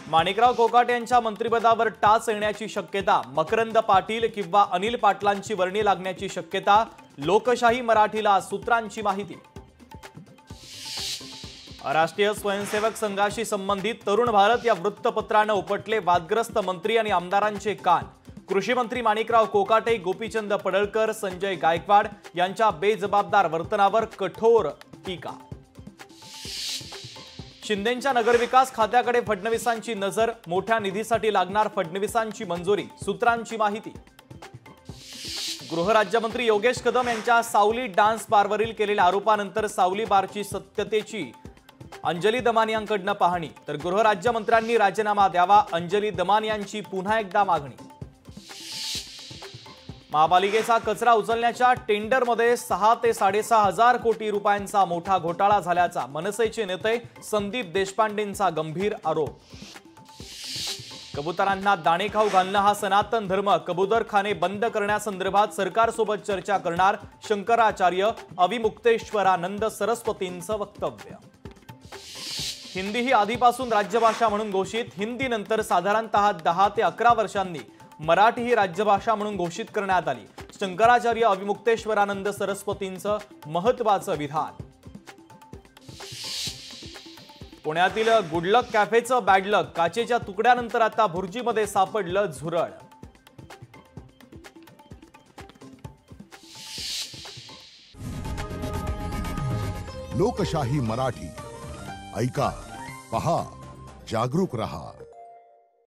माणिकराव कोकाटे यांच्या मंत्रिपदावर टाच येण्याची शक्यता, मकरंद पाटील किंवा अनिल पाटलांची वर्णी लागण्याची शक्यता, लोकशाही मराठीला सूत्रांची माहिती। राष्ट्रीय स्वयंसेवक संघाशी संबंधित तरुण भारत या वृत्तपत्राने उपटले वादग्रस्त मंत्री आणि आमदारांचे कान। कृषी मंत्री माणिकराव कोकाटे, गोपीचंद पडळकर, संजय गायकवाड यांच्या बेजबाबदार वर्तनावर कठोर टीका। शिंदेंच्या नगरविकास खात्याकडे फडणवीसांची नजर, मोठ्या निधीसाठी लागणार फडणवीसांची मंजुरी, सूत्रांची माहिती। गृहराज्यमंत्री योगेश कदम यांच्या सावली डान्स बारवरील केलेल्या आरोपानंतर सावली बारची सत्यतेची अंजली दमानियांकडून पाहणी, तर गृहराज्यमंत्र्यांनी राजीनामा द्यावा, अंजली दमानियांची पुन्हा एकदा मागणी। महापालिकेचा कचरा उचलण्याच्या टेंडरमध्ये 6 ते 6.5 हजार कोटी रुपयांचा मोठा घोटाळा झाल्याचा मनसेचे नेते संदीप देशपांडेंचा गंभीर आरोप। कबुतरांना दाणे खाऊ घालणं हा सनातन धर्म, कबूतरखाने बंद करण्यासंदर्भात सरकारसोबत चर्चा करणार, शंकराचार्य अविमुक्तेश्वरानंद सरस्वतींचं वक्तव्य। हिंदी ही आधीपासून राज्यभाषा म्हणून घोषित, हिंदीनंतर साधारणतः 10 ते 11 वर्षांनी मराठी ही राज्यभाषा म्हणून घोषित करण्यात आली। शंकराचार्य अविमुक्तेश्वरानंद सरस्वतींचं महत्त्वाचं विधान। पुण्यातील गुडलक कॅफेचं बॅडलक, काचेच्या तुकड्यानंतर आता भुर्जीमध्ये सापडलं झुरळ। लोकशाही मराठी ऐका, पहा, जागरूक रहा।